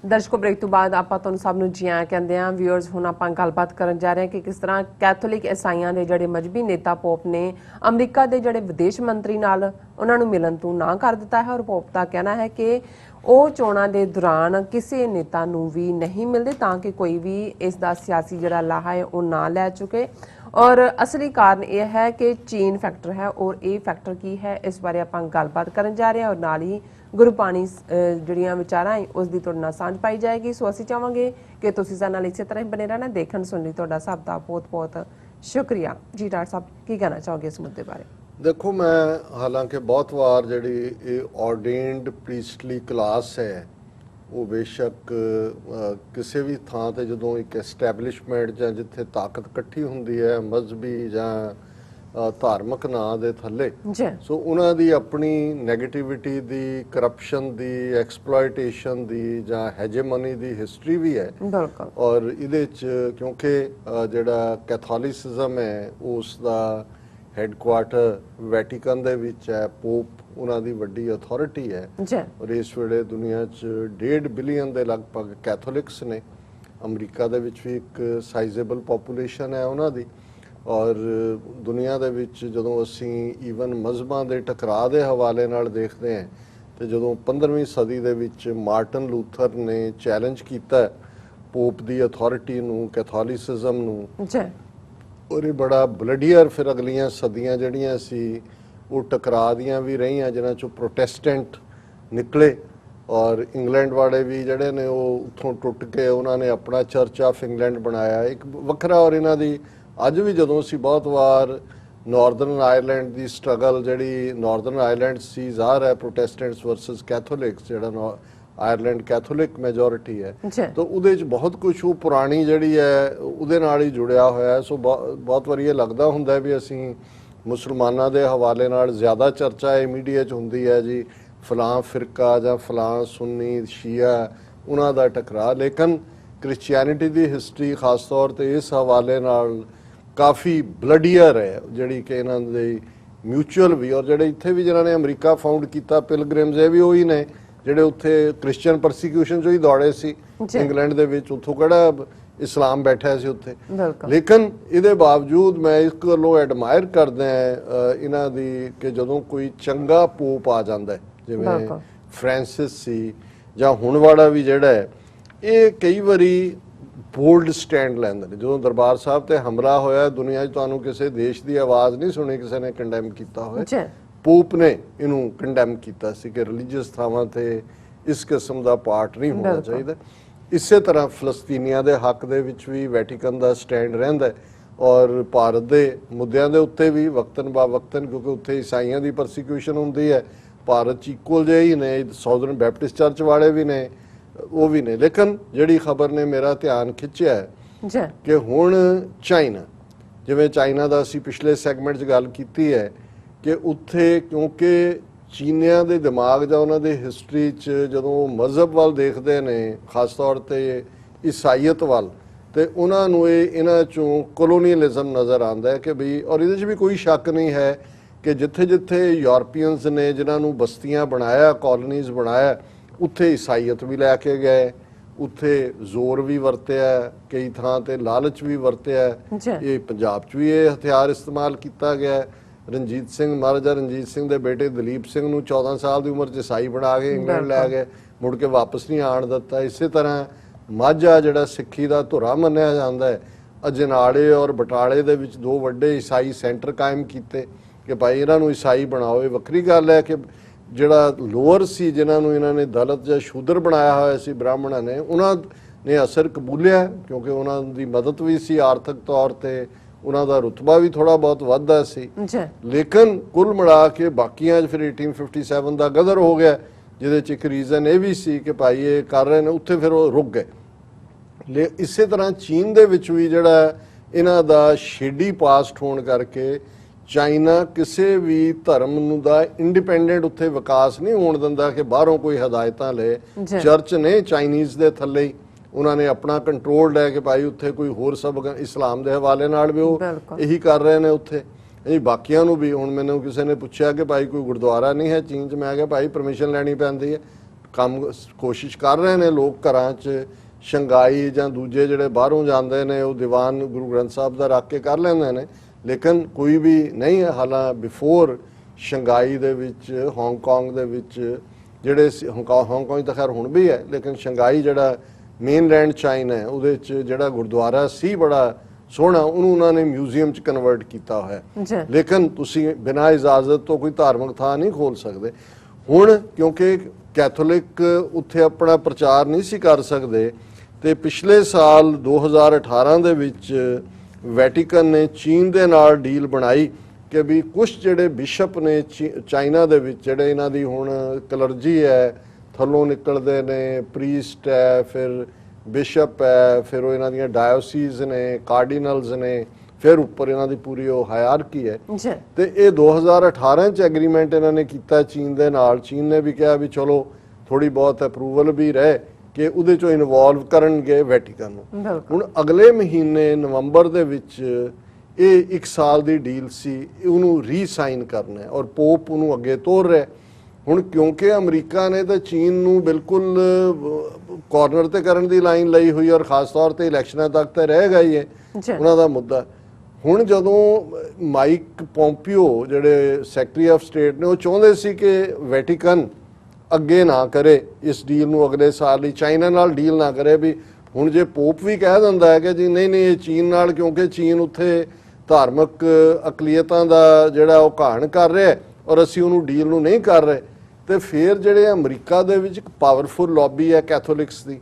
ਦਰਸ਼ਕੋ break ਤੋਂ ਬਾਅਦ ਆਪਾਂ ਤੁਹਾਨੂੰ ਸਭ ਨੂੰ ਜੀ ਆਇਆਂ ਕਹਿੰਦੇ ਆਂ। ਵਿਊਅਰਸ ਹੁਣ ਆਪਾਂ ਗੱਲਬਾਤ ਕਰਨ ਜਾ ਰਹੇ ਹਾਂ ਕਿ ਕਿਸ ਤਰ੍ਹਾਂ ਕੈਥੋਲਿਕ ਈਸਾਈਆਂ ਦੇ ਜਿਹੜੇ ਮਜ਼ਹਬੀ ਨੇਤਾ ਪੋਪ ਨੇ ਅਮਰੀਕਾ ਦੇ ਜਿਹੜੇ ਵਿਦੇਸ਼ ਮੰਤਰੀ ਨਾਲ ਉਹਨਾਂ ਨੂੰ ਮਿਲਣ ਤੋਂ ਨਾ ਕਰ ਦਿੱਤਾ ਹੈ ਔਰ ਪੋਪ ਦਾ ਕਹਿਣਾ ਹੈ ਕਿ ਉਹ ਚੋਣਾਂ ਦੇ ਦੌਰਾਨ ਕਿਸੇ ਨੇਤਾ ਨੂੰ ਵੀ ਨਹੀਂ ਮਿਲਦੇ ਤਾਂ ਕਿ ਕੋਈ ਵੀ ਇਸ ਦਾ ਸਿਆਸੀ ਜਿਹੜਾ ਲਾਹਾ ਹੈ ਉਹ ਨਾ ਲੈ ਚੁੱਕੇ। और असली कारण यह है कि चीन फैक्टर है और ये फैक्टर की है इस बारे आप गलबात करन जा रहे हैं और नाल ही गुरबाणी जड़ियां विचारां उसकी तुहाडे नाल सांझ पाई जाएगी। सो असीं चाहांगे कि तुसीं साडे नाल इसे तरह ही बने रहना। देखण सुणन लई तुहाडा सब दा बहुत बहुत शुक्रिया जी। डॉक्टर साहब की कहना चाहोगे इस मुद्दे बारे? देखो, मैं हालांकि बहुत बार जी ऑर्डेन्ड प्रीस्टली क्लास है वो बेशक किसी भी थां ते जदों एक एस्टैबलिशमेंट जां जिथे ताकत इकट्ठी हुंदी है मजहबी जां धार्मिक नां दे थल्ले, सो उन्हां दी अपनी नैगेटिविटी दी, करप्शन दी, एक्सप्लॉयटेशन दी जां हेजेमनी दी हिस्टरी भी है। और इहदे च क्योंकि जिहड़ा कैथोलिसिज्म है उसदा हैडकुआटर वैटिकन दे विच है, पोप उन्हां दी वड्डी अथॉरिटी है और इस वेले दुनिया च 1.5 बिलियन दे लगभग कैथोलिक्स ने। अमरीका दे विच भी एक साइजेबल पॉपूलेशन है उन्हां दी। और दुनिया दे विच जदों असीं ईवन मजहबां दे टकराਅ दे हवाले नाल देखदे हैं ते जदों 15वीं सदी दे विच मार्टिन लूथर ने चैलेंज कीता पोप दी अथॉरिटी नूं, कैथोलिसिज्म नूं, और ये बड़ा ब्लडियर फिर अगलियां सदियां जड़ियां सी वो टकराਅ दियां भी रही जिन्हां चों प्रोटेस्टेंट निकले और इंग्लैंड वाले भी जड़े ने वो उत्थों टुट के उन्होंने अपना चर्च ऑफ इंग्लैंड बनाया एक वखरा। और इन्हां दी अज भी जदों असीं बहुत बार नॉर्दर्न आयरलैंड की स्ट्रगल जी नॉर्दर्न आयरलैंड सी ज़ाहिर है प्रोटेस्टेंट्स वर्सिस कैथोलिक्स जिहड़ा आयरलैंड कैथोलिक मैजोरिटी है तो उहदे च बहुत कुछ वो पुरानी जिहड़ी है उहदे नाल ही जुड़िया होया है। सो बहुत वारी ये लगदा हुंदा है भी असीं मुसलमानां दे हवाले नाल ज़्यादा चर्चा मीडिया च हुंदी है जी फलां फिरका जां फलां सुन्नी शिया उन्हां दा टकराਅ, लेकिन क्रिश्चियनिटी दी हिस्टरी खास तौर ते इस हवाले नाल काफ़ी ब्लडियर है जिहड़ी कि इन्हां दे म्यूचुअल भी और जिहड़े इत्थे भी जिन्हां ने अमरीका फाउंड कीता पिलग्रिम्स ये भी उही ने ਜਿਹੜੇ ਉੱਥੇ ਕ੍ਰਿਸਚੀਅਨ ਪਰਸੀਕਿਊਸ਼ਨ ਚੋਂ ਹੀ ਦੌੜੇ ਸੀ ਇੰਗਲੈਂਡ ਦੇ ਵਿੱਚ। ਉੱਥੋਂ ਕਿਹੜਾ ਇਸਲਾਮ ਬੈਠਾ ਸੀ ਉੱਥੇ। ਲੇਕਿਨ ਇਹਦੇ ਬਾਵਜੂਦ ਮੈਂ ਇਸ ਗੱਲੋਂ ਐਡਮਾਇਰ ਕਰਦਾ ਇਹਨਾਂ ਦੀ ਕਿ ਜਦੋਂ ਕੋਈ ਚੰਗਾ ਪੋਪ ਆ ਜਾਂਦਾ ਜਿਵੇਂ ਫ੍ਰਾਂਸਿਸ ਸੀ ਜਾਂ ਹੁਣ ਵਾਲਾ ਵੀ ਜਿਹੜਾ ਹੈ ਇਹ ਕਈ ਵਾਰੀ ਬੋਲਡ ਸਟੈਂਡ ਲੈਂਦੇ ਨੇ। ਜਦੋਂ ਦਰਬਾਰ ਸਾਹਿਬ ਤੇ ਹਮਲਾ ਹੋਇਆ ਦੁਨੀਆ 'ਚ ਤੁਹਾਨੂੰ ਕਿਸੇ ਦੇਸ਼ ਦੀ ਆਵਾਜ਼ ਨਹੀਂ ਸੁਣੀ ਕਿਸੇ ਨੇ ਕੰਡੈਮ ਕੀਤਾ ਹੋਇਆ। पोप ने इनू कंडैम किया कि रिलीजियस थावां ते इस किस्म का पार्ट नहीं होना चाहिए। इस तरह फलस्तीनिया के हक दे विच भी वैटिकन का स्टैंड रहिंदा और भारत के मुद्दों के उत्ते भी वक्तन बा वक्तन क्योंकि उत्थे ईसाइयों की परसीक्यूशन होंदी है। भारत च इक्वल जे ही ने, साउदर्न बैपटिस्ट चर्च वाले भी ने वो भी ने। लेकिन जिहड़ी खबर ने मेरा ध्यान खिंचिया है कि हुण चाइना जिवें चाइना का असीं पिछले सैगमेंट च गल कीती है कि उत्थे क्योंकि चीनिया के दिमाग जां उन्हां दे हिस्टरी च जदों मजहब वाल देखते हैं खास तौर पर ईसाईयत वाल तो उन्होंने इन्हां चों कोलोनीअलिज्म नज़र आता है कि बई और इहदे च भी कोई शक नहीं है कि जिथे जिथे यूरोपीयंस ने जिन्होंने बस्तियां बनाया कॉलोनीज बनाया उत्थे ईसाईयत भी लैके गए, उत्थे जोर भी वरत्या कई थां ते लालच भी वरत्या। ये पंजाब च भी ये हथियार इस्तेमाल किया गया। रंजीत सिंह महाराजा रंजीत सिंह के बेटे दलीप सिंह नूं 14 साल की उम्र च ईसाई बना के इंग्लैंड लै गए, मुड़ के वापस नहीं आण दिता। इस तरह माझा जिहड़ा सिक्खी का धुरा मन्निया जाता है अजनाड़े और बटाले दे विच 2 वड्डे ईसाई सेंटर कायम किए कि भाई इन्हां नूं ईसाई बनाओ। ये वक्री गल है कि जिहड़ा लोअर सी जिन्हां नूं इन्हां ने दलित जां शूदर बनाया होया सी ब्राह्मणां ने उन्हां ने असर कबूलिया क्योंकि उन्हां दी मदद भी सी आर्थिक तौर पर उन्हां दा रुतबा भी थोड़ा बहुत वधदा सी। लेकिन कुल मिला के बाकियां फिर 1857 का गदर हो गया जिहदे च एक रीजन ये भी सी कि भाई ये कर रहे हैं उत्थे फिर वो रुक गए। इस तरह चीन दे विच भी जिहड़ा इन्हां दा शेडी पास्ट होण करके चाइना किसी भी धर्म का इंडिपेंडेंट उत्थे विकास नहीं होण दिंदा कि बाहरों कोई हदायतां ले। चर्च ने चाइनीज़ दे थल्ले ही उन्होंने अपना कंट्रोल्ड है कि भाई उत्थे कोई होर सब इस्लाम के हवाले नाल भी वो यही कर रहे हैं उत्थे बाकियां नूं भी। हुण मैनूं किसी ने पूछा कि भाई कोई गुरुद्वारा नहीं है चीन च, मैं कहा भाई परमिशन लैनी पैंदी है ਕੰਮ ਕੋਸ਼ਿਸ਼ ਕਰ ਰਹੇ ਨੇ ਲੋਕ ਘਰਾਂ 'ਚ ਸ਼ੰਘਾਈ ਜਾਂ ਦੂਜੇ ਜਿਹੜੇ ਬਾਹਰੋਂ ਜਾਂਦੇ ਨੇ ਉਹ ਦੀਵਾਨ ਗੁਰੂ ਗ੍ਰੰਥ ਸਾਹਿਬ ਦਾ ਰੱਖ ਕੇ ਕਰ ਲੈਂਦੇ ਨੇ, ਲੇਕਿਨ ਕੋਈ ਵੀ ਨਹੀਂ ਹੈ। ਹਾਲਾਂ ਬਿਫੋਰ ਸ਼ੰਘਾਈ ਦੇ ਵਿੱਚ ਹਾਂਗਕਾਂਗ ਦੇ ਵਿੱਚ ਜਿਹੜੇ ਹਾਂਗਕਾਂਗ ਤਾਂ ਖੈਰ ਹੁਣ ਵੀ ਹੈ, ਲੇਕਿਨ ਸ਼ੰਘਾਈ ਜਿਹੜਾ ਮੇਨਲੈਂਡ ਚਾਈਨਾ ਹੈ ਉਹਦੇ 'ਚ ਜਿਹੜਾ ਗੁਰਦੁਆਰਾ ਸੀ ਬੜਾ ਸੋਹਣਾ, ਉਹਨੂੰ ਉਹਨਾਂ ਨੇ ਮਿਊਜ਼ੀਅਮ 'ਚ ਕਨਵਰਟ ਕੀਤਾ ਹੋਇਆ। ਲੇਕਿਨ ਤੁਸੀਂ ਬਿਨਾਂ ਇਜਾਜ਼ਤ ਤੋਂ ਕੋਈ ਧਾਰਮਿਕ ਥਾਂ ਨਹੀਂ ਖੋਲ ਸਕਦੇ। ਹੁਣ ਕਿਉਂਕਿ ਕੈਥੋਲਿਕ ਉੱਥੇ ਆਪਣਾ ਪ੍ਰਚਾਰ ਨਹੀਂ ਸੀ ਕਰ ਸਕਦੇ, ਤੇ ਪਿਛਲੇ ਸਾਲ 2018 ਦੇ ਵਿੱਚ ਵੈਟੀਕਨ ਨੇ ਚੀਨ ਦੇ ਨਾਲ ਡੀਲ ਬਣਾਈ ਕਿ ਵੀ ਕੁਝ ਜਿਹੜੇ ਬਿਸ਼ਪ ਨੇ ਚਾਈਨਾ ਦੇ ਵਿੱਚ, ਜਿਹੜੇ ਇਹਨਾਂ ਦੀ ਹੁਣ ਕਲਰਜੀ ਹੈ, ਥੱਲੋਂ ਨਿਕਲਦੇ ਨੇ, ਪ੍ਰੀਸਟ ਹੈ, ਫਿਰ ਬਿਸ਼ਪ ਹੈ, ਫਿਰ ਉਹ ਇਹਨਾਂ ਦੀਆਂ ਡਾਇਓਸੀਜ਼ ਨੇ, ਕਾਰਡੀਨਲਸ ਨੇ, ਫਿਰ ਉੱਪਰ ਇਹਨਾਂ ਦੀ ਪੂਰੀ ਉਹ ਹਾਇਰਾਰਕੀ ਹੈ। ਤੇ ਇਹ 2018 ਚ ਐਗਰੀਮੈਂਟ ਇਹਨਾਂ ਨੇ ਕੀਤਾ ਚੀਨ ਦੇ ਨਾਲ। ਚੀਨ ਨੇ ਵੀ ਕਿਹਾ ਵੀ ਚਲੋ ਥੋੜੀ ਬਹੁਤ ਅਪਰੂਵਲ ਵੀ ਰਹੇ ਕਿ ਉਹਦੇ ਚੋਂ ਇਨਵੋਲਵ ਕਰਨਗੇ ਵੈਟੀਕਨ ਨੂੰ। ਹੁਣ ਅਗਲੇ ਮਹੀਨੇ ਨਵੰਬਰ ਦੇ ਵਿੱਚ ਇਹ 1 ਸਾਲ ਦੀ ਡੀਲ ਸੀ, ਉਹਨੂੰ ਰੀਸਾਈਨ ਕਰਨਾ ਹੈ ਔਰ ਪੋਪ ਉਹਨੂੰ ਅੱਗੇ ਤੋਰ ਰਿਹਾ। ਹੁਣ ਕਿਉਂਕਿ ਅਮਰੀਕਾ ਨੇ ਤਾਂ ਚੀਨ ਨੂੰ ਬਿਲਕੁਲ ਕਾਰਨਰ ਤੇ ਕਰਨ ਦੀ ਲਾਈਨ ਲਈ ਹੋਈ, ਔਰ ਖਾਸ ਤੌਰ ਤੇ ਇਲੈਕਸ਼ਨਾਂ ਤੱਕ ਤਾਂ ਰਹੇਗਾ ਹੀ ਹੈ ਉਹਨਾਂ ਦਾ ਮੁੱਦਾ। ਹੁਣ ਜਦੋਂ ਮਾਈਕ ਪੋਂਪੀਓ ਜਿਹੜੇ ਸੈਕਟਰੀ ਆਫ ਸਟੇਟ ਨੇ, ਉਹ ਚਾਹੁੰਦੇ ਸੀ ਕਿ ਵੈਟੀਕਨ ਅੱਗੇ ਨਾ ਕਰੇ ਇਸ ਡੀਲ ਨੂੰ, ਅਗਲੇ ਸਾਲ ਲਈ ਚਾਈਨਾ ਨਾਲ ਡੀਲ ਨਾ ਕਰੇ। ਵੀ ਹੁਣ ਜੇ ਪੋਪ ਵੀ ਕਹਿ ਦਿੰਦਾ ਹੈ ਕਿ ਜੀ ਨਹੀਂ ਇਹ ਚੀਨ ਨਾਲ, ਕਿਉਂਕਿ ਚੀਨ ਉੱਥੇ ਧਾਰਮਿਕ ਅਕਲੀਅਤਾਂ ਦਾ ਜਿਹੜਾ ਉਹ ਘਾਣ ਕਰ ਰਿਹਾ ਔਰ ਅਸੀਂ ਉਹਨੂੰ ਡੀਲ ਨੂੰ ਨਹੀਂ ਕਰ ਰਹੇ, ਤੇ ਫਿਰ ਜਿਹੜੇ ਅਮਰੀਕਾ ਦੇ ਵਿੱਚ ਇੱਕ ਪਾਵਰਫੁਲ ਲੌਬੀ ਹੈ ਕੈਥੋਲਿਕਸ ਦੀ,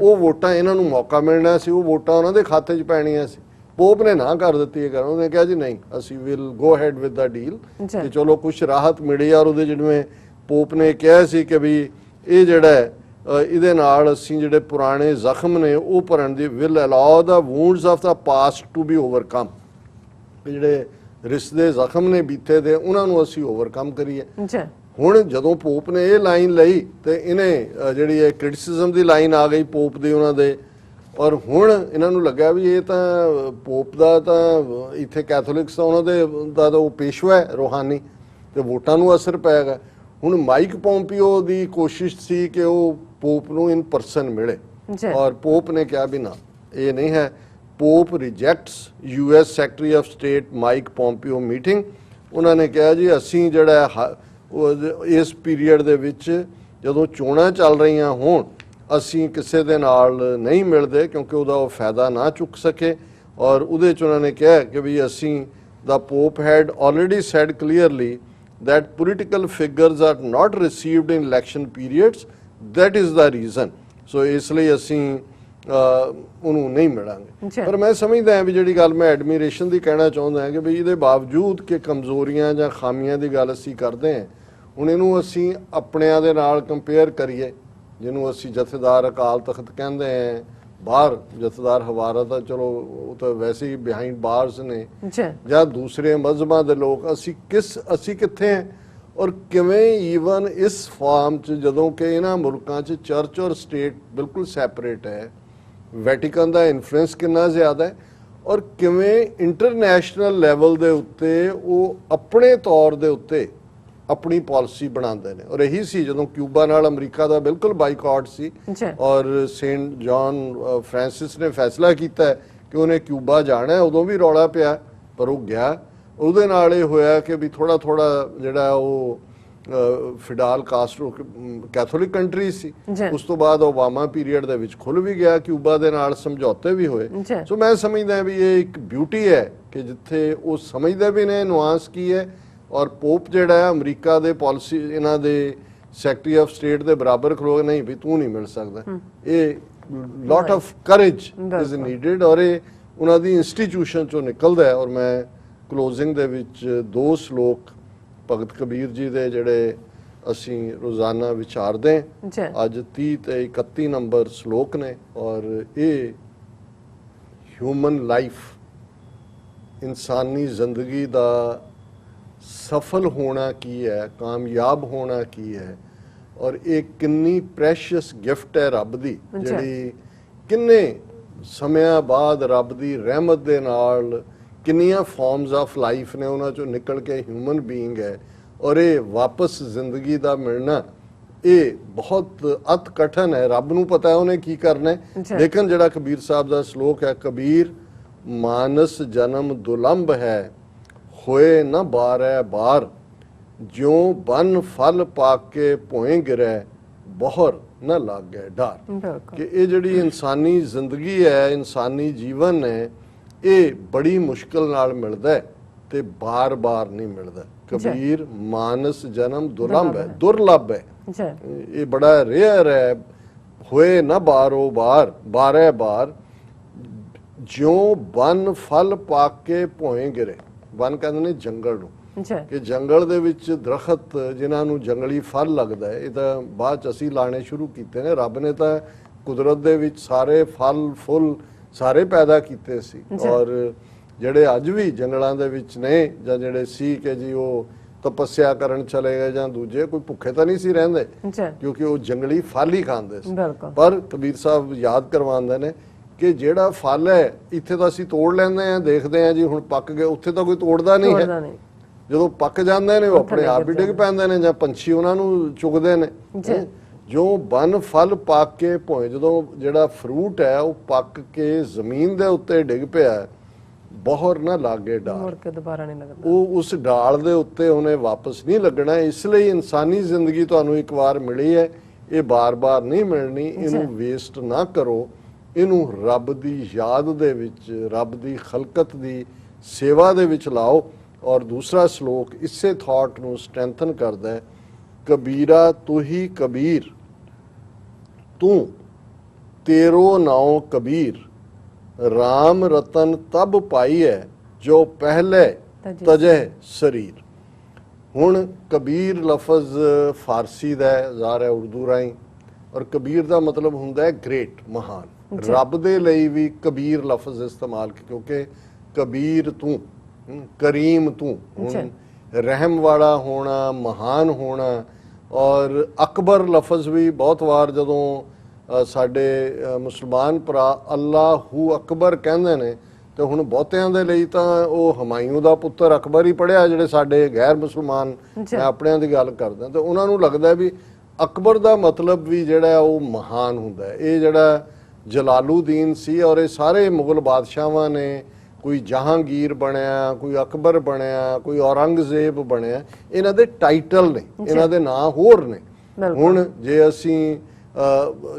ਉਹ ਵੋਟਾਂ ਇਹਨਾਂ ਨੂੰ ਮੌਕਾ ਮਿਲਣਾ ਸੀ, ਉਹ ਵੋਟਾਂ ਉਹਨਾਂ ਦੇ ਖਾਤੇ 'ਚ ਪੈਣੀਆਂ ਸੀ। ਪੋਪ ਨੇ ਨਾ ਕਰ ਦਿੱਤੀ ਇਹ ਗੱਲ, ਉਹਨੇ ਕਿਹਾ ਜੀ ਨਹੀਂ ਅਸੀਂ will go ahead with the deal, ਤੇ ਚਲੋ ਕੁਝ ਰਾਹਤ ਮਿਲੀ। ਔਰ ਉਹਦੇ ਜਿਵੇਂ ਪੋਪ ਨੇ ਕਿਹਾ ਸੀ ਕਿ ਵੀ ਇਹ ਜਿਹੜਾ ਇਹਦੇ ਨਾਲ ਅਸੀਂ ਜਿਹੜੇ ਪੁਰਾਣੇ ਜ਼ਖਮ ਨੇ ਉਹ ਭਰਨ ਦੀ, will allow the wounds of the past to be overcome, ਜਿਹੜੇ ਰਿਸ਼ਤੇ ਜ਼ਖਮ ਨੇ ਬੀਤੇ ਦੇ ਉਹਨਾਂ ਨੂੰ ਅਸੀਂ ਓਵਰਕਮ ਕਰੀਏ। ਹੁਣ ਜਦੋਂ ਪੋਪ ਨੇ ਇਹ ਲਾਈਨ ਲਈ ਤੇ ਇਹਨੇ ਜਿਹੜੀ ਇਹ ਕ੍ਰਿਟਿਸਿਜ਼ਮ ਦੀ ਲਾਈਨ ਆ ਗਈ ਪੋਪ ਦੀ ਉਹਨਾਂ ਦੇ, ਔਰ ਹੁਣ ਇਹਨਾਂ ਨੂੰ ਲੱਗਾ ਵੀ ਇਹ ਤਾਂ ਪੋਪ ਦਾ ਤਾਂ ਇੱਥੇ ਕੈਥੋਲਿਕਸ ਦਾ ਉਹਨਾਂ ਦੇ ਦਾ ਉਹ ਪੇਸ਼ਵਾ ਹੈ ਰੂਹਾਨੀ, ਤੇ ਵੋਟਾਂ ਨੂੰ ਅਸਰ ਪਏਗਾ। ਹੁਣ ਮਾਈਕ ਪੋਂਪੀਓ ਦੀ ਕੋਸ਼ਿਸ਼ ਸੀ ਕਿ ਉਹ ਪੋਪ ਨੂੰ ਇਨ ਪਰਸਨ ਮਿਲੇ, ਔਰ ਪੋਪ ਨੇ ਕਿਹਾ ਵੀ ਨਾ ਇਹ ਨਹੀਂ ਹੈ। Pope rejects US secretary of state Mike Pompeo meeting. ਉਹਨਾਂ ਨੇ ਕਿਹਾ ਜੀ ਅਸੀਂ ਜਿਹੜਾ ਇਸ ਪੀਰੀਅਡ ਦੇ ਵਿੱਚ ਜਦੋਂ ਚੋਣਾਂ ਚੱਲ ਰਹੀਆਂ ਹੋਣ ਅਸੀਂ ਕਿਸੇ ਦੇ ਨਾਲ ਨਹੀਂ ਮਿਲਦੇ, ਕਿਉਂਕਿ ਉਹਦਾ ਉਹ ਫਾਇਦਾ ਨਾ ਚੁੱਕ ਸਕੇ। ਔਰ ਉਹਦੇ 'ਚ ਉਹਨਾਂ ਨੇ ਕਿਹਾ ਕਿ ਵੀ ਅਸੀਂ the pope had already said clearly that political figures are not received in election periods, that is the reason, so ਇਸ ਲਈ ਅਸੀਂ ਉਹਨੂੰ ਨਹੀਂ ਮਿਲਾਂਗੇ। ਪਰ ਮੈਂ ਸਮਝਦਾ ਹਾਂ ਵੀ ਜਿਹੜੀ ਗੱਲ ਮੈਂ ਐਡਮਿਰੇਸ਼ਨ ਦੀ ਕਹਿਣਾ ਚਾਹੁੰਦਾ ਹਾਂ ਕਿ ਵੀ ਇਹਦੇ ਬਾਵਜੂਦ ਕਿ ਕਮਜ਼ੋਰੀਆਂ ਜਾਂ ਖਾਮੀਆਂ ਦੀ ਗੱਲ ਅਸੀਂ ਕਰਦੇ ਹਾਂ, ਹੁਣ ਇਹਨੂੰ ਅਸੀਂ ਆਪਣਿਆਂ ਦੇ ਨਾਲ ਕੰਪੇਅਰ ਕਰੀਏ, ਜਿਹਨੂੰ ਅਸੀਂ ਜਥੇਦਾਰ ਅਕਾਲ ਤਖਤ ਕਹਿੰਦੇ ਹਾਂ, ਬਾਹਰ ਜਥੇਦਾਰ ਹਵਾਰਾ ਤਾਂ ਚਲੋ ਉਹ ਤਾਂ ਵੈਸੇ ਹੀ ਬਿਹਾਈਂਡ ਬਾਰਸ ਨੇ, ਜਾਂ ਦੂਸਰੇ ਮਜ਼ਹਬਾਂ ਦੇ ਲੋਕ, ਅਸੀਂ ਕਿੱਥੇ ਹਾਂ ਔਰ ਕਿਵੇਂ ਈਵਨ ਇਸ ਫਾਰਮ 'ਚ, ਜਦੋਂ ਕਿ ਇਹਨਾਂ ਮੁਲਕਾਂ 'ਚ ਚਰਚ ਔਰ ਸਟੇਟ ਬਿਲਕੁਲ ਸੈਪਰੇਟ ਹੈ, ਵੈਟੀਕਨ ਦਾ ਇਨਫਲੂਐਂਸ ਕਿੰਨਾ ਜ਼ਿਆਦਾ ਹੈ, ਔਰ ਕਿਵੇਂ ਇੰਟਰਨੈਸ਼ਨਲ ਲੈਵਲ ਦੇ ਉੱਤੇ ਉਹ ਆਪਣੇ ਤੌਰ ਦੇ ਉੱਤੇ ਆਪਣੀ ਪਾਲਿਸੀ ਬਣਾਉਂਦੇ ਨੇ। ਔਰ ਇਹੀ ਸੀ ਜਦੋਂ ਕਿਊਬਾ ਨਾਲ ਅਮਰੀਕਾ ਦਾ ਬਿਲਕੁਲ ਬਾਈਕਾਟ ਸੀ, ਔਰ ਸੇਂਟ ਜੌਨ ਫ੍ਰਾਂਸਿਸ ਨੇ ਫੈਸਲਾ ਕੀਤਾ ਕਿ ਉਹਨੇ ਕਿਊਬਾ ਜਾਣਾ, ਉਦੋਂ ਵੀ ਰੌਲਾ ਪਿਆ ਪਰ ਉਹ ਗਿਆ। ਉਹਦੇ ਨਾਲ ਇਹ ਹੋਇਆ ਕਿ ਵੀ ਥੋੜਾ ਜਿਹੜਾ ਉਹ ਫਿਡਾਲ ਕਾਸਟਰੋ ਕੈਥੋਲਿਕ ਕੰਟਰੀ ਸੀ, ਉਸ ਤੋਂ ਬਾਅਦ ਓਬਾਮਾ ਪੀਰੀਅਡ ਦੇ ਵਿੱਚ ਖੁੱਲ ਵੀ ਗਿਆ, ਕਿਊਬਾ ਦੇ ਨਾਲ ਸਮਝੌਤੇ ਵੀ ਹੋਏ। ਸੋ ਮੈਂ ਸਮਝਦਾ ਵੀ ਇਹ ਇੱਕ ਬਿਊਟੀ ਹੈ ਕਿ ਜਿੱਥੇ ਉਹ ਸਮਝਦੇ ਵੀ ਨੇ ਨੁਆਂਸ ਕੀ ਹੈ, ਔਰ ਪੋਪ ਜਿਹੜਾ ਹੈ ਅਮਰੀਕਾ ਦੇ ਪਾਲਿਸੀ ਇਹਨਾਂ ਦੇ ਸੈਕਟਰੀ ਆਫ ਸਟੇਟ ਦੇ ਬਰਾਬਰ ਖਲੋ ਨਹੀਂ ਵੀ ਤੂੰ ਨਹੀਂ ਮਿਲ ਸਕਦਾ। ਇਹ lot of craze is needed, ਔਰ ਇਹ ਉਹਨਾਂ ਦੀ ਇੰਸਟੀਟਿਊਸ਼ਨ ਚੋਂ ਨਿਕਲਦਾ ਹੈ। ਔਰ ਮੈਂ ਕਲੋਜ਼ਿੰਗ ਦੇ ਵਿੱਚ 2 ਸ਼ਲੋਕ ਭਗਤ ਕਬੀਰ ਜੀ ਦੇ ਜਿਹੜੇ ਅਸੀਂ ਰੋਜ਼ਾਨਾ ਵਿਚਾਰਦੇ ਅੱਜ 30 ਤੇ 31 ਨੰਬਰ ਸ਼ਲੋਕ ਨੇ, ਔਰ ਇਹ ਹਿਊਮਨ ਲਾਈਫ, ਇਨਸਾਨੀ ਜ਼ਿੰਦਗੀ ਦਾ ਸਫਲ ਹੋਣਾ ਕੀ ਹੈ, ਕਾਮਯਾਬ ਹੋਣਾ ਕੀ ਹੈ, ਔਰ ਇਹ ਕਿੰਨੀ ਪ੍ਰੈਸ਼ੀਅਸ ਗਿਫਟ ਹੈ ਰੱਬ ਦੀ, ਜਿਹੜੀ ਕਿੰਨੇ ਸਮਿਆਂ ਬਾਅਦ ਰੱਬ ਦੀ ਰਹਿਮਤ ਦੇ ਨਾਲ ਕਿੰਨੀਆਂ ਫਾਰਮਸ ਆਫ ਲਾਈਫ ਨੇ ਉਹਨਾਂ ਚੋਂ ਨਿਕਲ ਕੇ ਹਿਊਮਨ ਬੀਇੰਗ ਹੈ, ਔਰ ਇਹ ਵਾਪਸ ਜ਼ਿੰਦਗੀ ਦਾ ਮਿਲਣਾ ਇਹ ਬਹੁਤ ਅਤ ਕਠਨ ਹੈ। ਰੱਬ ਨੂੰ ਪਤਾ ਹੈ ਉਹਨੇ ਕੀ ਕਰਨਾ ਹੈ। ਲੇਕਿਨ ਜਿਹੜਾ ਕਬੀਰ ਸਾਹਿਬ ਦਾ ਸ਼ਲੋਕ ਹੈ, ਕਬੀਰ ਮਾਨਸ ਜਨਮ ਦੁਲੰਭ ਹੈ, ਹੋਏ ਨਾ ਬਾਰੈ ਬਾਰ, ਜਿਉ ਬਨ ਫਲ ਪਾ ਕੇ ਭੋਏ ਗਿਰੈ, ਬਹੁਰ ਨਾ ਲਾਗੇ ਡਰ। ਕਿ ਇਹ ਜਿਹੜੀ ਇਨਸਾਨੀ ਜ਼ਿੰਦਗੀ ਹੈ, ਇਨਸਾਨੀ ਜੀਵਨ ਹੈ, ਇਹ ਬੜੀ ਮੁਸ਼ਕਲ ਨਾਲ ਮਿਲਦਾ ਹੈ ਤੇ ਬਾਰ-ਬਾਰ ਨਹੀਂ ਮਿਲਦਾ। ਕਬੀਰ ਮਾਨਸ ਜਨਮ ਦੁਲੰਭ ਹੈ, ਦੁਰਲਭ ਹੈ, ਇਹ ਬੜਾ ਰੇਅਰ ਹੈ। ਹੋਏ ਨਾ ਬਾਰੋ ਬਾਰ, ਬਾਰੈ ਬਾਰ, ਜਿਉ ਬਨ ਫਲ ਪਾ ਕੇ ਭੋਏ ਗਿਰੇ। ਬਨ ਕਹਿੰਦੇ ਨੇ ਜੰਗਲ ਨੂੰ, ਕਿ ਜੰਗਲ ਦੇ ਵਿੱਚ ਦਰਖਤ ਜਿਨ੍ਹਾਂ ਨੂੰ ਜੰਗਲੀ ਫਲ ਲੱਗਦਾ ਹੈ, ਇਹ ਤਾਂ ਬਾਅਦ ਚ ਅਸੀਂ ਲਾਣੇ ਸ਼ੁਰੂ ਕੀਤੇ ਨੇ। ਰੱਬ ਨੇ ਤਾਂ ਕੁਦਰਤ ਦੇ ਵਿੱਚ ਸਾਰੇ ਫਲ ਫੁੱਲ ਸਾਰੇ ਪੈਦਾ ਕੀਤੇ ਸੀ, ਔਰ ਜਿਹੜੇ ਅੱਜ ਵੀ ਜੰਗਲਾਂ ਦੇ ਵਿੱਚ ਨੇ ਜਾਂ ਜਿਹੜੇ ਸੀ ਕਿ ਜੀ ਉਹ ਤਪੱਸਿਆ ਕਰਨ ਚਲੇ ਗਏ ਜਾਂ ਦੂਜੇ, ਕੋਈ ਭੁੱਖੇ ਤਾਂ ਨਹੀਂ ਸੀ ਰਹਿੰਦੇ ਕਿਉਂਕਿ ਉਹ ਜੰਗਲੀ ਫਲ ਹੀ ਖਾਂਦੇ ਸੀ। ਪਰ ਕਬੀਰ ਸਾਹਿਬ ਯਾਦ ਕਰਵਾਉਂਦੇ ਨੇ ਕਿ ਜਿਹੜਾ ਫਲ ਹੈ ਇੱਥੇ ਤਾਂ ਅਸੀਂ ਤੋੜ ਲੈਂਦੇ ਹਾਂ, ਦੇਖਦੇ ਹਾਂ ਜੀ ਹੁਣ ਪੱਕ ਗਏ, ਉੱਥੇ ਤਾਂ ਕੋਈ ਤੋੜਦਾ ਨਹੀਂ ਹੈ। ਜਦੋਂ ਪੱਕ ਜਾਂਦੇ ਨੇ ਉਹ ਆਪਣੇ ਆਪ ਹੀ ਡਿੱਗ ਪੈਂਦੇ ਨੇ ਜਾਂ ਪੰਛੀ ਉਹਨਾਂ ਨੂੰ ਚੁਗਦੇ ਨੇ। ਜੋ ਬਨ ਫਲ ਪੱਕ ਕੇ ਭੋਏ, ਜਦੋਂ ਜਿਹੜਾ ਫਰੂਟ ਹੈ ਉਹ ਪੱਕ ਕੇ ਜ਼ਮੀਨ ਦੇ ਉੱਤੇ ਡਿੱਗ ਪਿਆ, ਬਹੁਰ ਨਾ ਲਾਗੇ ਡਾਲ, ਮੁੜ ਕੇ ਦੁਬਾਰਾ ਨਹੀਂ ਲੱਗਦਾ, ਉਹ ਉਸ ਡਾਲ ਦੇ ਉੱਤੇ ਉਹਨੇ ਵਾਪਸ ਨਹੀਂ ਲੱਗਣਾ। ਇਸ ਲਈ ਇਨਸਾਨੀ ਜ਼ਿੰਦਗੀ ਤੁਹਾਨੂੰ ਇੱਕ ਵਾਰ ਮਿਲੀ ਹੈ, ਇਹ ਬਾਰ-ਬਾਰ ਨਹੀਂ ਮਿਲਣੀ। ਇਹਨੂੰ ਵੇਸਟ ਨਾ ਕਰੋ, ਇਹਨੂੰ ਰੱਬ ਦੀ ਯਾਦ ਦੇ ਵਿੱਚ, ਰੱਬ ਦੀ ਖਲਕਤ ਦੀ ਸੇਵਾ ਦੇ ਵਿੱਚ ਲਾਓ। ਔਰ ਦੂਸਰਾ ਸ਼ਲੋਕ ਇਸੇ ਥਾਟ ਨੂੰ ਸਟਰੈਂਥਨ ਕਰਦਾ ਹੈ, ਕਬੀਰਾ ਤੂੰ ਹੀ ਕਬੀਰ, ਤੂੰ ਤੇਰੋ ਨਾਉ ਕਬੀਰ, ਰਾਮ ਰਤਨ ਤਬ ਪਾਈ ਹੈ, ਜੋ ਪਹਿਲੇ ਤਜੈ ਸਰੀਰ। ਹੁਣ ਕਬੀਰ ਲਫ਼ਜ਼ ਫਾਰਸੀ ਦਾ ਜ਼ਾਹਰ ਹੈ ਉਰਦੂ ਰਾਹੀਂ, ਔਰ ਕਬੀਰ ਦਾ ਮਤਲਬ ਹੁੰਦਾ ਹੈ ਗ੍ਰੇਟ, ਮਹਾਨ। ਰੱਬ ਦੇ ਲਈ ਵੀ ਕਬੀਰ ਲਫ਼ਜ਼ ਇਸਤੇਮਾਲ, ਕਿਉਂਕਿ ਕਬੀਰ ਤੂੰ, ਕਰੀਮ ਤੂੰ, ਹੁਣ ਰਹਿਮ ਵਾਲਾ ਹੋਣਾ, ਮਹਾਨ ਹੋਣਾ। ਔਰ ਅਕਬਰ ਲਫ਼ਜ਼ ਵੀ ਬਹੁਤ ਵਾਰ ਜਦੋਂ ਸਾਡੇ ਮੁਸਲਮਾਨ ਭਰਾ ਅੱਲਾਹੂ ਅਕਬਰ ਕਹਿੰਦੇ ਨੇ, ਤੇ ਹੁਣ ਬਹੁਤਿਆਂ ਦੇ ਲਈ ਤਾਂ ਉਹ ਹਮਾਯੂ ਦਾ ਪੁੱਤਰ ਅਕਬਰ ਹੀ ਪੜ੍ਹਿਆ, ਜਿਹੜੇ ਸਾਡੇ ਗੈਰ ਮੁਸਲਮਾਨ, ਮੈਂ ਆਪਣਿਆਂ ਦੀ ਗੱਲ ਕਰਦਾ, ਤੇ ਉਹਨਾਂ ਨੂੰ ਲੱਗਦਾ ਵੀ ਅਕਬਰ ਦਾ ਮਤਲਬ ਵੀ ਜਿਹੜਾ ਉਹ ਮਹਾਨ ਹੁੰਦਾ। ਇਹ ਜਿਹੜਾ ਜਲਾਲੂਦੀਨ ਸੀ, ਔਰ ਇਹ ਸਾਰੇ ਮੁਗਲ ਬਾਦਸ਼ਾਹਾਂ ਨੇ, ਕੋਈ ਜਹਾਂਗੀਰ ਬਣਿਆ, ਕੋਈ ਅਕਬਰ ਬਣਿਆ, ਕੋਈ ਔਰੰਗਜ਼ੇਬ ਬਣਿਆ, ਇਹਨਾਂ ਦੇ ਟਾਈਟਲ ਨੇ, ਇਹਨਾਂ ਦੇ ਨਾਂ ਹੋਰ ਨੇ। ਹੁਣ ਜੇ ਅਸੀਂ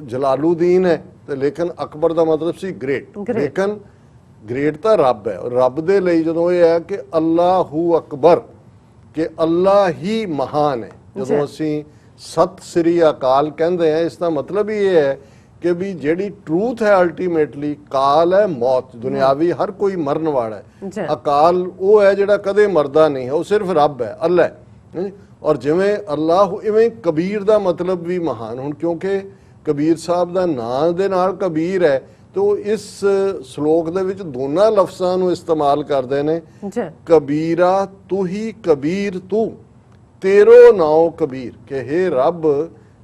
ਜਲਾਲੂਦੀਨ ਹੈ ਤੇ ਲੇਕਿਨ ਅਕਬਰ ਦਾ ਮਤਲਬ ਸੀ ਗ੍ਰੇਟ, ਲੇਕਿਨ ਗ੍ਰੇਟ ਤਾਂ ਰੱਬ ਹੈ। ਰੱਬ ਦੇ ਲਈ ਜਦੋਂ ਇਹ ਹੈ ਕਿ ਅੱਲਾਹੂ ਅਕਬਰ, ਕਿ ਅੱਲਾ ਹੀ ਮਹਾਨ ਹੈ, ਜਦੋਂ ਅਸੀਂ ਸਤਿ ਸ੍ਰੀ ਅਕਾਲ ਕਹਿੰਦੇ ਹਾਂ, ਇਸ ਦਾ ਮਤਲਬ ਹੀ ਇਹ ਹੈ ਕਿ ਵੀ ਜਿਹੜੀ ਟਰੂਥ ਹੈ ਅਲਟੀਮੇਟਲੀ, ਕਾਲ ਹੈ ਮੌਤ, ਦੁਨਿਆਵੀ ਹਰ ਕੋਈ ਮਰਨ ਵਾਲਾ ਹੈ। ਅਕਾਲ ਉਹ ਹੈ ਜਿਹੜਾ ਕਦੇ ਮਰਦਾ ਨਹੀਂ ਹੈ, ਉਹ ਸਿਰਫ ਰੱਬ ਹੈ, ਅੱਲਾ ਹੈ। ਔਰ ਜਿਵੇਂ ਅੱਲਾਹ, ਇਵੇਂ ਕਬੀਰ ਦਾ ਮਤਲਬ ਵੀ ਮਹਾਨ। ਹੁਣ ਕਿਉਂਕਿ ਕਬੀਰ ਸਾਹਿਬ ਦਾ ਨਾਂ ਦੇ ਨਾਲ ਕਬੀਰ ਹੈ, ਤੇ ਉਹ ਇਸ ਸ਼ਲੋਕ ਦੇ ਵਿੱਚ ਦੋਨਾਂ ਲਫ਼ਜ਼ਾਂ ਨੂੰ ਇਸਤੇਮਾਲ ਕਰਦੇ ਨੇ, ਕਬੀਰਾ ਤੂੰ ਹੀ ਕਬੀਰ, ਤੂੰ ਤੇਰੋ ਨਾਉ ਕਬੀਰ, ਕਿ ਹੇ ਰੱਬ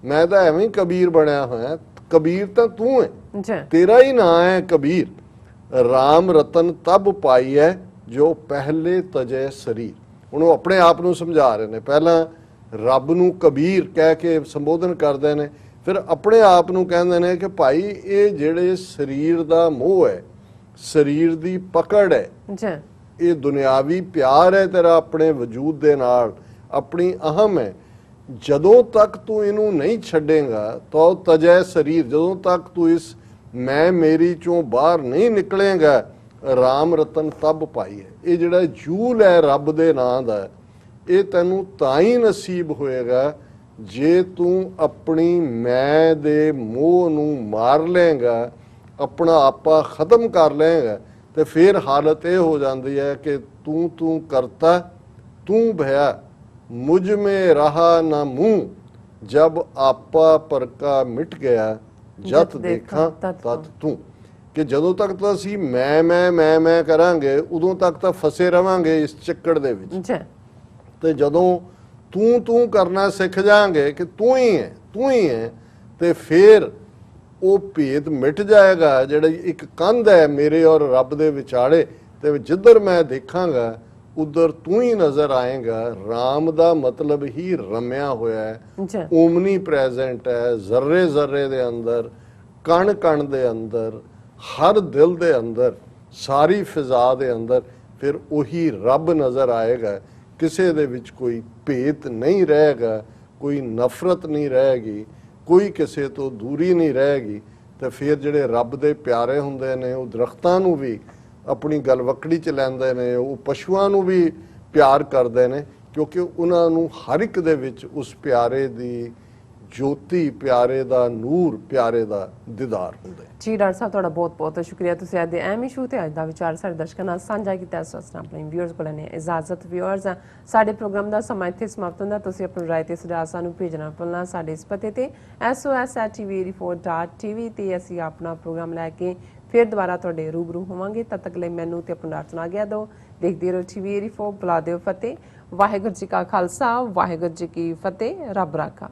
ਮੈਂ ਤਾਂ ਐਵੇਂ ਕਬੀਰ ਬਣਿਆ ਹੋਇਆ, ਕਬੀਰ ਤਾਂ ਤੂੰ ਹੈ, ਤੇਰਾ ਹੀ ਨਾਂ ਹੈ ਕਬੀਰ। ਰਾਮ ਰਤਨ ਤਬ ਪਾਈ ਹੈ, ਜੋ ਪਹਿਲੇ ਤਜੈ ਸਰੀਰ। ਹੁਣ ਉਹ ਆਪਣੇ ਆਪ ਨੂੰ ਸਮਝਾ ਰਹੇ ਨੇ, ਪਹਿਲਾਂ ਰੱਬ ਨੂੰ ਕਬੀਰ ਕਹਿ ਕੇ ਸੰਬੋਧਨ ਕਰਦੇ ਨੇ, ਫਿਰ ਆਪਣੇ ਆਪ ਨੂੰ ਕਹਿੰਦੇ ਨੇ ਕਿ ਭਾਈ ਇਹ ਜਿਹੜੇ ਸਰੀਰ ਦਾ ਮੋਹ ਹੈ, ਸਰੀਰ ਦੀ ਪਕੜ ਹੈ, ਇਹ ਦੁਨਿਆਵੀ ਪਿਆਰ ਹੈ ਤੇਰਾ ਆਪਣੇ ਵਜੂਦ ਦੇ ਨਾਲ, ਆਪਣੀ ਅਹਮ ਹੈ, ਜਦੋਂ ਤੱਕ ਤੂੰ ਇਹਨੂੰ ਨਹੀਂ ਛੱਡੇਗਾ ਤਾਂ ਤਜੈ ਸਰੀਰ, ਜਦੋਂ ਤੱਕ ਤੂੰ ਇਸ ਮੈਂ ਮੇਰੀ ਚੋਂ ਬਾਹਰ ਨਹੀਂ ਨਿਕਲੇਗਾ, ਰਾਮ ਰਤਨ ਤਬ ਪਾਈ ਹੈ। ਇਹ ਜਿਹੜਾ ਜੂਲ ਹੈ ਰੱਬ ਦੇ ਨਾਂ ਦਾ, ਇਹ ਤੈਨੂੰ ਤਾਂ ਹੀ ਨਸੀਬ ਹੋਏਗਾ ਜੇ ਤੂੰ ਆਪਣੀ ਮੈਂ ਦੇ ਮੋਹ ਨੂੰ ਮਾਰ ਲਏਗਾ, ਆਪਣਾ ਆਪਾ ਖਤਮ ਕਰ ਲਏਗਾ, ਤੇ ਫਿਰ ਹਾਲਤ ਇਹ ਹੋ ਜਾਂਦੀ ਹੈ ਕਿ ਤੂੰ ਕਰਤਾ ਤੂੰ ਭਇਆ, ਮੁਝ ਮੇ ਰਹਾ ਨਾ ਮੂੰਹ, ਜਬ ਆਪਾ ਪਰਕਾ ਮਿਟ ਗਿਆ, ਜਤ ਦੇਖਾਂ ਤਤ ਤੂੰ। ਕਿ ਜਦੋਂ ਤੱਕ ਤਾਂ ਅਸੀਂ ਮੈਂ ਕਰਾਂਗੇ, ਉਦੋਂ ਤੱਕ ਤਾਂ ਫਸੇ ਰਵਾਂਗੇ ਇਸ ਚੱਕਰ ਦੇ ਵਿੱਚ। ਤੇ ਜਦੋਂ ਤੂੰ ਕਰਨਾ ਸਿੱਖ ਜਾਾਂਗੇ ਕਿ ਤੂੰ ਹੀ ਹੈ, ਤੇ ਫਿਰ ਉਹ ਭੇਦ ਮਿਟ ਜਾਏਗਾ, ਜਿਹੜੀ ਇੱਕ ਕੰਧ ਹੈ ਮੇਰੇ ਔਰ ਰੱਬ ਦੇ ਵਿਚਾਲੇ, ਤੇ ਜਿੱਧਰ ਮੈਂ ਦੇਖਾਂਗਾ ਉਧਰ ਤੂੰ ਹੀ ਨਜ਼ਰ ਆਏਗਾ। ਰਾਮ ਦਾ ਮਤਲਬ ਹੀ ਰਮਿਆ ਹੋਇਆ ਹੈ, ਜੀ ਓਮਨੀ ਪ੍ਰੈਜ਼ੈਂਟ ਹੈ, ਜ਼ਰਰੇ ਜ਼ਰਰੇ ਦੇ ਅੰਦਰ, ਕਣ ਕਣ ਦੇ ਅੰਦਰ, ਹਰ ਦਿਲ ਦੇ ਅੰਦਰ, ਸਾਰੀ ਫਿਜ਼ਾ ਦੇ ਅੰਦਰ ਫਿਰ ਉਹੀ ਰੱਬ ਨਜ਼ਰ ਆਏਗਾ। ਕਿਸੇ ਦੇ ਵਿੱਚ ਕੋਈ ਭੇਤ ਨਹੀਂ ਰਹੇਗਾ, ਕੋਈ ਨਫ਼ਰਤ ਨਹੀਂ ਰਹੇਗੀ, ਕੋਈ ਕਿਸੇ ਤੋਂ ਦੂਰੀ ਨਹੀਂ ਰਹੇਗੀ। ਤੇ ਫਿਰ ਜਿਹੜੇ ਰੱਬ ਦੇ ਪਿਆਰੇ ਹੁੰਦੇ ਨੇ ਉਹ ਦਰਖਤਾਂ ਨੂੰ ਵੀ ਆਪਣੀ ਗਲਵਕੜੀ 'ਚ ਲੈਂਦੇ ਨੇ, ਉਹ ਪਸ਼ੂਆਂ ਨੂੰ ਵੀ ਪਿਆਰ ਕਰਦੇ ਨੇ, ਕਿਉਂਕਿ ਉਹਨਾਂ ਨੂੰ ਹਰ ਇੱਕ ਦੇ ਵਿੱਚ ਉਸ ਪਿਆਰੇ ਦੀ ਜੋਤੀ, ਪਿਆਰੇ ਦਾ ਨੂਰ, ਪਿਆਰੇ ਦਾ ਦੀਦਾਰ ਹੁੰਦਾ ਹੈ। ਜੀ ਡਾਕਟਰ ਸਾਹਿਬ, ਤੁਹਾਡਾ ਬਹੁਤ ਬਹੁਤ ਸ਼ੁਕਰੀਆ। ਤੁਸੀਂ ਅੱਜ ਦੇ ਅਹਿਮ ਇਸ਼ੂ ਤੇ ਅੱਜ ਦਾ ਵਿਚਾਰ ਸਾਡੇ ਦਰਸ਼ਕਾਂ ਨਾਲ ਸਾਂਝਾ ਕੀਤਾ। ਇਸ ਵਾਸਤੇ ਆਪਣੇ ਵਿਊਅਰਸ ਕੋਲ ਨੇ ਇਜਾਜ਼ਤ। ਵਿਊਅਰਸ, ਸਾਡੇ ਪ੍ਰੋਗਰਾਮ ਦਾ ਸਮਾਂ ਇੱਥੇ ਸਮਾਪਤ ਹੁੰਦਾ। ਤੁਸੀਂ ਆਪਣੀ ਰਾਏ ਤੇ ਸੁਝਾਅ ਸਾਨੂੰ ਭੇਜਣਾ ਭੁੱਲਣਾ ਸਾਡੇ ਇਸ ਪਤੇ ਤੇ sos@tv84.tv ਤੇ ਅਸੀਂ ਆਪਣਾ ਪ੍ਰੋਗਰਾਮ ਲੈ ਕੇ ਫਿਰ ਦੁਬਾਰਾ ਤੁਹਾਡੇ ਰੂਬਰੂ ਹੋਵਾਂਗੇ। ਤਦ ਤੱਕ ਲਈ ਮੈਨੂੰ ਤੇ ਆਪਣਾ ਡਾਕਟਰ ਨਾਲ ਗਿਆ ਦਿਓ। ਦੇਖਦੇ ਰਹੋ TV84। ਬੁਲਾ ਦਿਓ ਫਤਿਹ। ਵਾਹਿਗੁਰੂ ਜੀ ਕਾ ਖਾਲਸਾ, ਵਾਹਿਗੁਰੂ ਜੀ ਕੀ ਫਤਿਹ। ਰੱਬ ਰਾਖਾ।